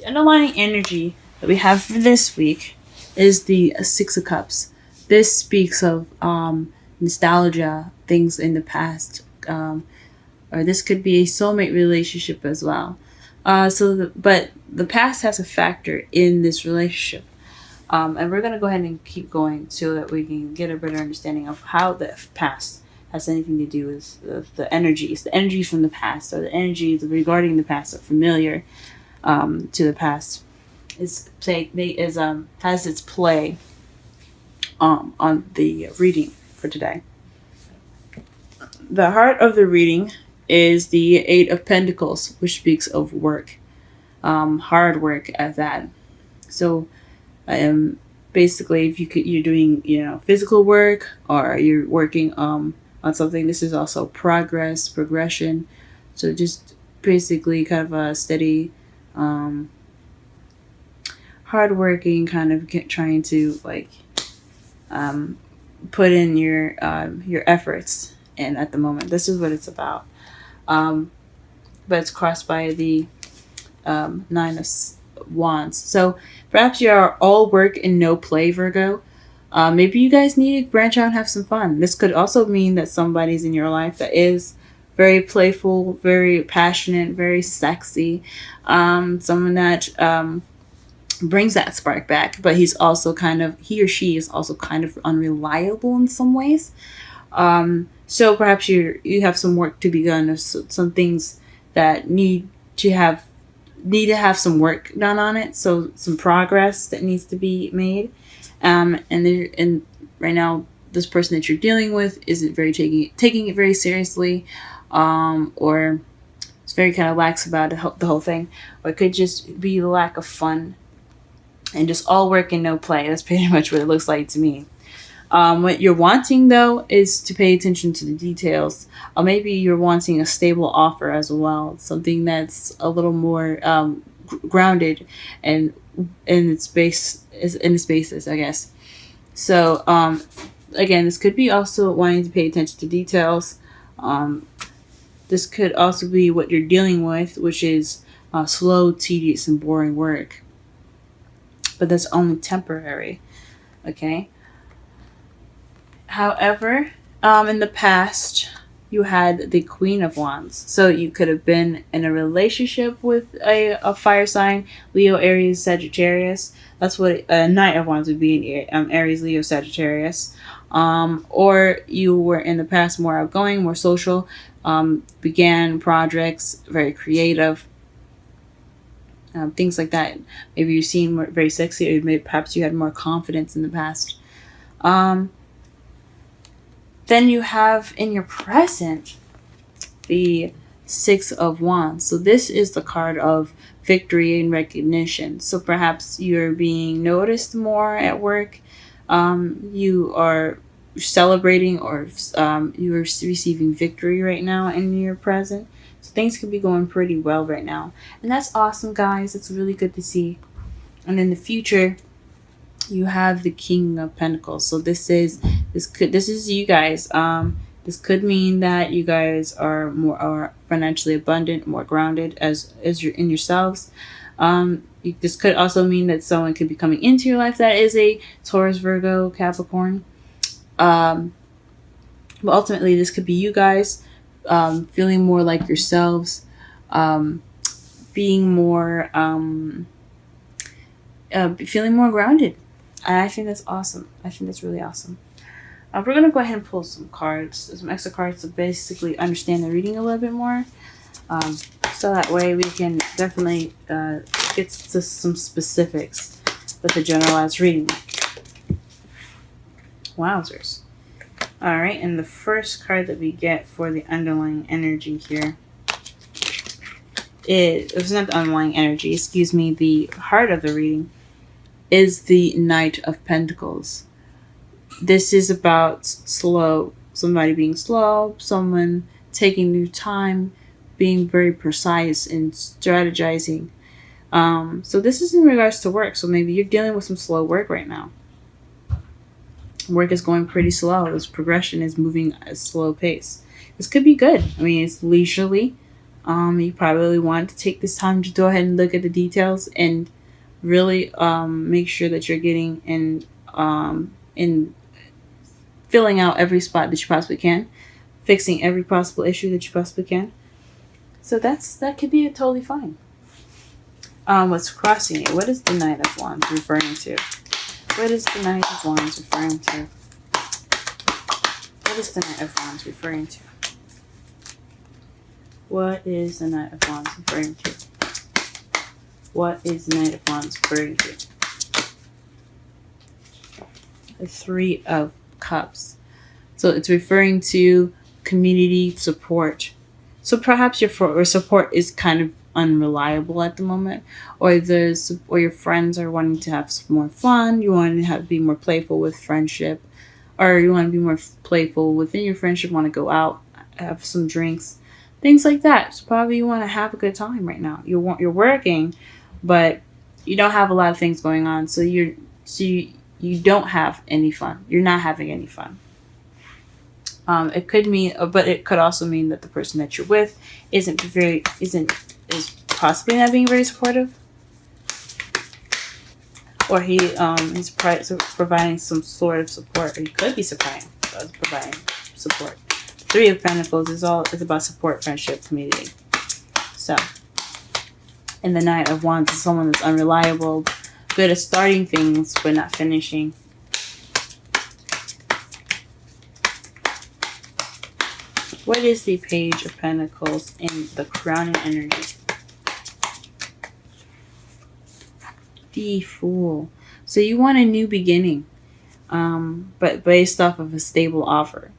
The underlying energy that we have for this week is the Six of Cups. This speaks of nostalgia, things in the past, or this could be a soulmate relationship as well. But the past has a factor in this relationship. And we're going to go ahead and keep going so that we can get a better understanding of how the past has anything to do with the energies. The energies from the past, or the energies regarding the past, are familiar to the past. Has its play on the reading for today. The heart of the reading is the Eight of Pentacles, which speaks of work, hard work at that. So, basically, if you're doing physical work, or you're working on something, this is also progression. So just basically kind of a steady, hardworking kind of trying to put in your efforts. And at the moment, this is what it's about. But it's crossed by the Nine of Wands. So perhaps you are all work and no play, Virgo. Maybe you guys need to branch out and have some fun. This could also mean that somebody's in your life that is very playful, very passionate, very sexy. Someone that brings that spark back, but he or she is also kind of unreliable in some ways. So perhaps you have some work to be done, or some things that need to have some work done on it. So some progress that needs to be made. And right now, this person that you're dealing with isn't very taking it very seriously, or it's very kind of lax about the whole thing. Or it could just be the lack of fun and just all work and no play. That's pretty much what it looks like to me. What you're wanting, though, is to pay attention to the details. Or maybe you're wanting a stable offer as well, something that's a little more grounded and in its basis, I guess. So again, this could be also wanting to pay attention to details. This could also be what you're dealing with, which is slow, tedious, and boring work. But that's only temporary. Okay. However, in the past, you had the Queen of Wands. So you could have been in a relationship with a fire sign, Leo, Aries, Sagittarius. That's what a Knight of Wands would be in Aries, Leo, Sagittarius. Or you were in the past more outgoing, more social, began projects, very creative, things like that. Maybe you seem very sexy, or perhaps you had more confidence in the past. Then you have in your present the Six of Wands. So this is the card of victory and recognition. So perhaps you're being noticed more at work. You are celebrating, or you are receiving victory right now in your present. So things could be going pretty well right now. And that's awesome, guys. It's really good to see. And in the future, you have the King of Pentacles. So this is you guys. This could mean that you guys are financially abundant, more grounded as you're in yourselves. This could also mean that someone could be coming into your life that is a Taurus, Virgo, Capricorn. But ultimately, this could be you guys feeling more like yourselves, being more, feeling more grounded. I think that's awesome. I think that's really awesome. We're going to go ahead and pull some extra cards to basically understand the reading a little bit more. So that way we can definitely get to some specifics with the generalized reading. Wowzers. Alright, and the first card that we get for the underlying energy here it's not the underlying energy, excuse me, the heart of the reading is the Knight of Pentacles. This is about somebody being slow, someone taking their time, being very precise and strategizing. So this is in regards to work. So maybe you're dealing with some slow work right now. Work is going pretty slow. This progression is moving at a slow pace. This could be good. I mean, it's leisurely. You probably want to take this time to go ahead and look at the details and really make sure that you're getting in filling out every spot that you possibly can, fixing every possible issue that you possibly can. So that could be totally fine. What's crossing it? What is the Knight of Wands referring to? What is the Knight of Wands referring to? What is the Knight of Wands referring to? What is the Knight of Wands referring to? What is the Knight of Wands referring to? The Three of Cups. So it's referring to community support. So perhaps your support is kind of unreliable at the moment, or your friends are wanting to have some more fun. You want to be more playful with friendship, or you want to be more playful within your friendship. Want to go out, have some drinks, things like that. So probably you want to have a good time right now. You're working, but you don't have a lot of things going on. So you don't have any fun. You're not having any fun. It could mean, but it could also mean that the person that you're with is possibly not being very supportive, or he's providing some sort of support, or he could be providing support. Three of Pentacles is about support, friendship, community. So, and the Knight of Wands is someone that's unreliable, good at starting things but not finishing. What is the Page of Pentacles in the crowning energy? The Fool. So you want a new beginning, but based off of a stable offer.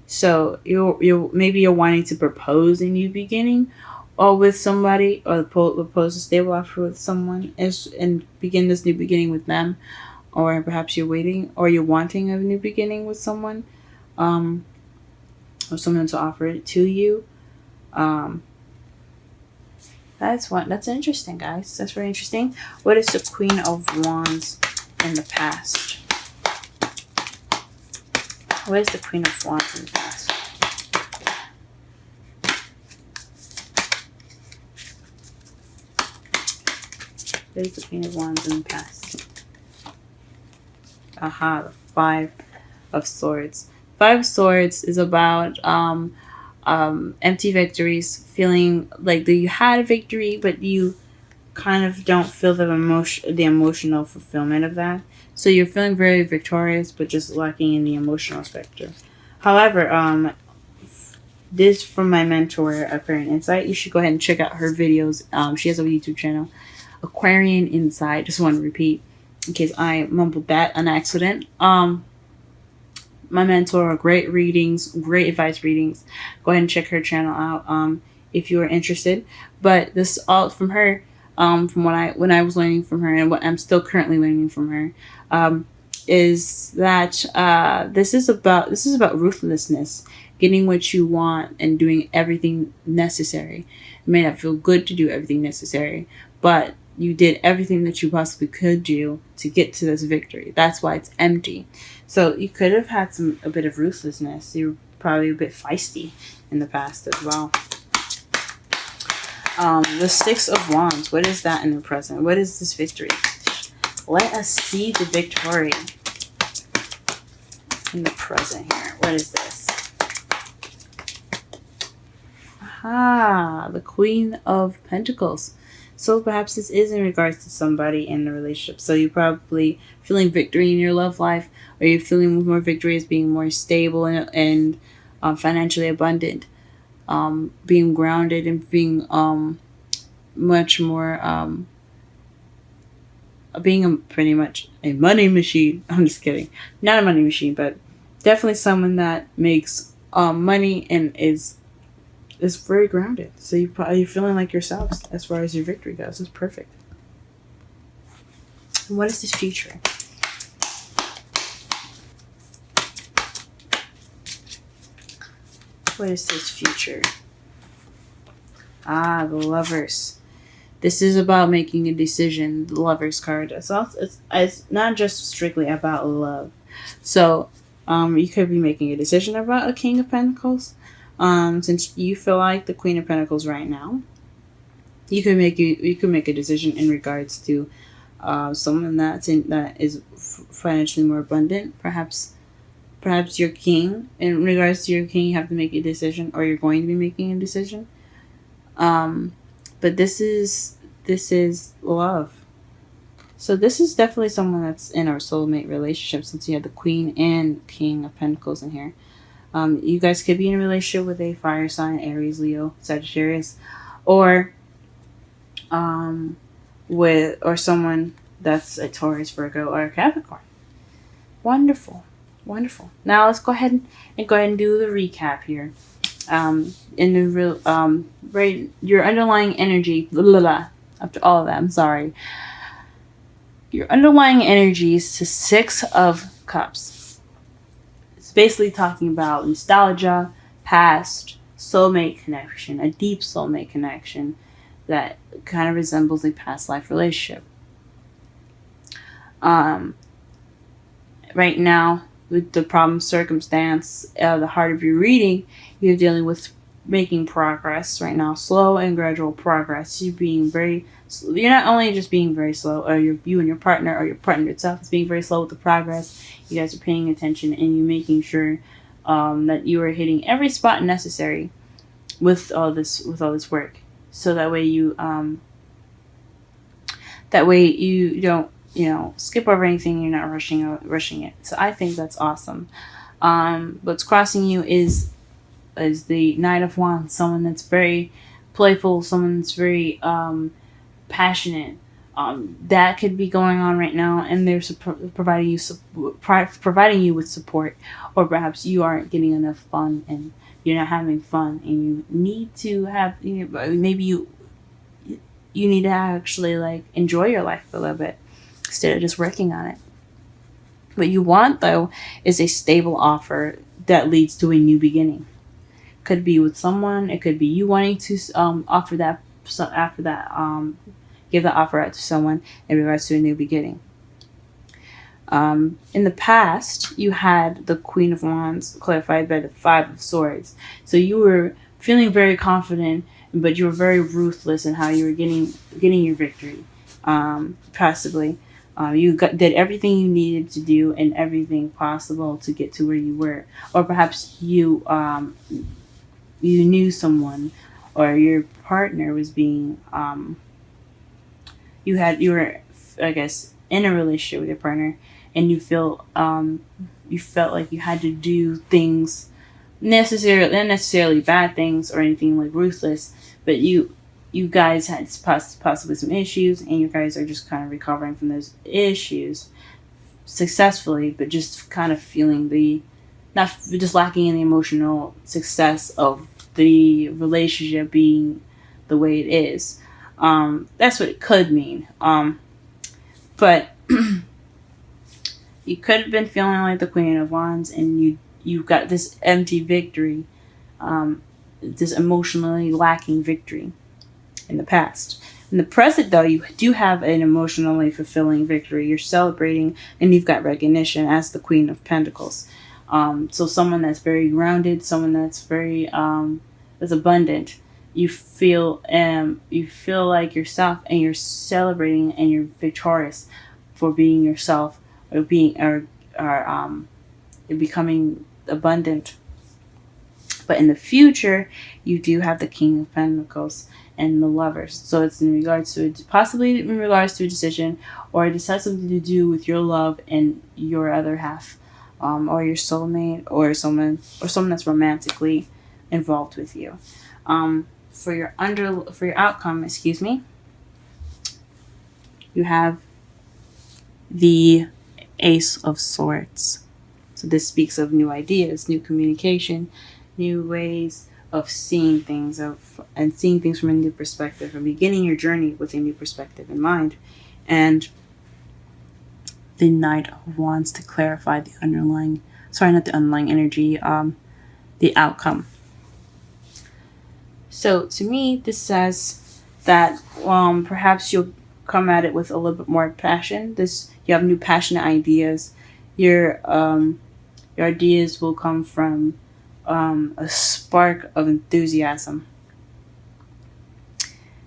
So maybe you're wanting to propose a new beginning, or with somebody, or propose a stable offer with someone, and begin this new beginning with them, or perhaps you're waiting, or you're wanting a new beginning with someone, or someone to offer it to you. That's interesting, guys. That's very interesting. What is the Queen of Wands in the past? What is the Queen of Wands in the past? What is the Queen of Wands in the past? Aha, the Five of Swords. Five of Swords is about empty victories, feeling like that you had a victory, but you kind of don't feel the emotional fulfillment of that. So you're feeling very victorious, but just lacking in the emotional spectrum. However, this from my mentor, Aquarian Insight. You should go ahead and check out her videos. She has a YouTube channel, Aquarian Insight. Just want to repeat in case I mumbled that on accident. My mentor, great readings, great advice readings. Go ahead and check her channel out if you are interested. But this all from her, from when I was learning from her, and what I'm still currently learning from her, is that this is about ruthlessness, getting what you want and doing everything necessary. It may not feel good to do everything necessary, but you did everything that you possibly could do to get to this victory. That's why it's empty. So you could have had a bit of ruthlessness. You were probably a bit feisty in the past as well. The Six of Wands. What is that in the present? What is this victory? Let us see the victory in the present here. What is this? Aha, the Queen of Pentacles. So perhaps this is in regards to somebody in the relationship. So you're probably feeling victory in your love life, or you're feeling more victory as being more stable and financially abundant, being grounded and being much more being pretty much a money machine. I'm just kidding, not a money machine, but definitely someone that makes money and is very grounded. So you're feeling like yourselves as far as your victory goes. It's perfect. And what is this future? What is this future? Ah, the Lovers. This is about making a decision. The Lovers card. It's not just strictly about love. So you could be making a decision about a King of Pentacles, Since you feel like the Queen of Pentacles right now, you can make a decision in regards to someone that is financially more abundant. Perhaps your king. In regards to your king, you have to make a decision, or you're going to be making a decision. But this is love. So this is definitely someone that's in our soulmate relationship, since you have the Queen and King of Pentacles in here. You guys could be in a relationship with a fire sign, Aries, Leo, Sagittarius, or someone that's a Taurus, Virgo, or a Capricorn. Wonderful, wonderful. Now let's go ahead and do the recap here. In the real right, your underlying energy. Blah, blah, blah. After all of that, I'm sorry. Your underlying energy is the Six of Cups. It's basically talking about nostalgia, past, soulmate connection, a deep soulmate connection that kind of resembles a past life relationship. Right now, with the problem circumstance, the heart of your reading, you're dealing with making progress right now, slow and gradual progress. You're not only just being very slow, or you and your partner, or your partner itself is being very slow with the progress. You guys are paying attention, and you're making sure that you are hitting every spot necessary with all this work, so that way you don't skip over anything. You're not rushing it. So I think that's awesome. What's crossing you is the Knight of Wands, someone that's very playful, someone that's very passionate. That could be going on right now, and they're providing you with support, or perhaps you aren't getting enough fun and you're not having fun, and you need to have maybe you need to actually like enjoy your life a little bit instead of just working on it. What you want, though, is a stable offer that leads to a new beginning. Could be with someone. It could be you wanting to offer that. So after that, give the offer out to someone in regards to a new beginning. In the past, you had the Queen of Wands clarified by the Five of Swords. So you were feeling very confident, but you were very ruthless in how you were getting your victory. Passively. You did everything you needed to do and everything possible to get to where you were. Or perhaps you knew someone, or your partner was being you were I guess in a relationship with your partner, and you felt like you had to do things not necessarily bad things or anything like ruthless, but you guys had possibly some issues, and you guys are just kind of recovering from those issues successfully, but just kind of feeling not just lacking in the emotional success of the relationship being the way it is. That's what it could mean. But you could have been feeling like the Queen of Wands, and you got this empty victory, this emotionally lacking victory in the past. In the present, though, you do have an emotionally fulfilling victory. You're celebrating, and you've got recognition as the Queen of Pentacles. So someone that's very grounded, someone that's very that's abundant. You feel like yourself, and you're celebrating, and you're victorious for being yourself, or you're becoming abundant. But in the future, you do have the King of Pentacles and the Lovers. So it's possibly in regards to a decision, or it has something to do with your love and your other half, or your soulmate, or someone that's romantically involved with you. For your outcome, you have the Ace of Swords. So this speaks of new ideas, new communication, new ways of seeing things, and seeing things from a new perspective, and beginning your journey with a new perspective in mind. And the Knight of Wands to clarify the underlying energy, the outcome. So to me, this says that perhaps you'll come at it with a little bit more passion. You have new passionate ideas. Your ideas will come from a spark of enthusiasm.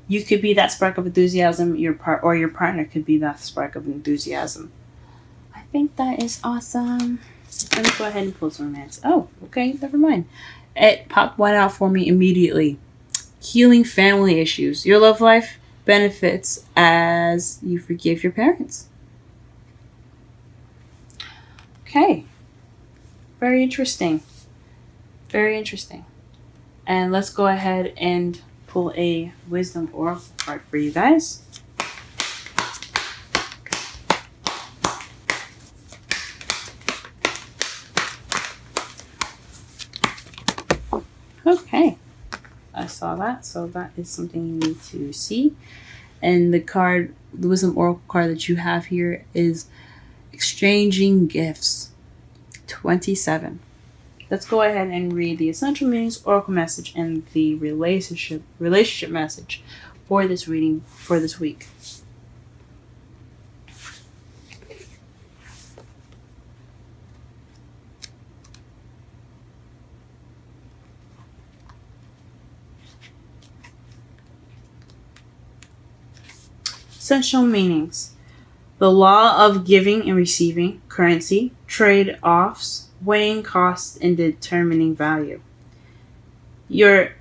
You could be that spark of enthusiasm. Your partner could be that spark of enthusiasm. I think that is awesome. Let me go ahead and pull some romance. Oh, okay, never mind. It popped one out for me immediately. Healing family issues. Your love life benefits as you forgive your parents. Okay. Very interesting. Very interesting. And let's go ahead and pull a wisdom oracle card for you guys. Okay. I saw that, so that is something you need to see. And the wisdom oracle card that you have here is exchanging gifts. 27. Let's go ahead and read the essential meanings, oracle message, and the relationship message for this reading for this week. Essential meanings. The law of giving and receiving, currency, trade-offs, weighing costs, and determining value. The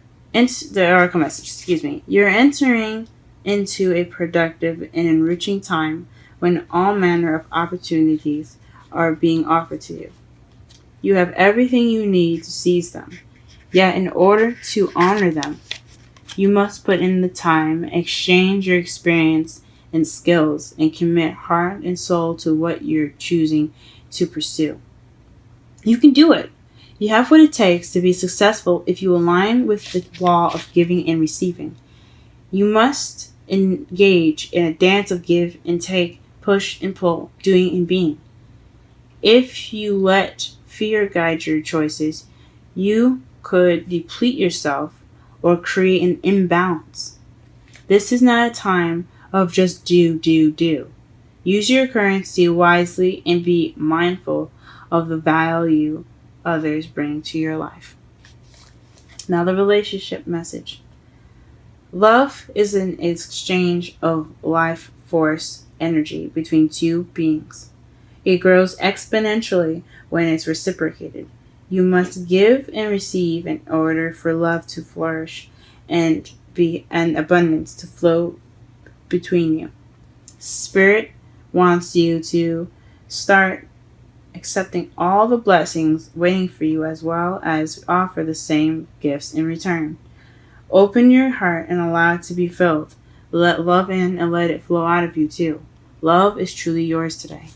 oracle message, You're entering into a productive and enriching time when all manner of opportunities are being offered to you. You have everything you need to seize them. Yet in order to honor them, you must put in the time, exchange your experience and skills, and commit heart and soul to what you're choosing to pursue. You can do it. You have what it takes to be successful if you align with the law of giving and receiving. You must engage in a dance of give and take, push and pull, doing and being. If you let fear guide your choices, you could deplete yourself or create an imbalance. This is not a time of just do. Use your currency wisely and be mindful of the value others bring to your life. Now the relationship message. Love is an exchange of life force energy between two beings. It grows exponentially when it's reciprocated. You must give and receive in order for love to flourish and abundance to flow between you. Spirit wants you to start accepting all the blessings waiting for you, as well as offer the same gifts in return. Open your heart and allow it to be filled. Let love in and let it flow out of you too. Love is truly yours today.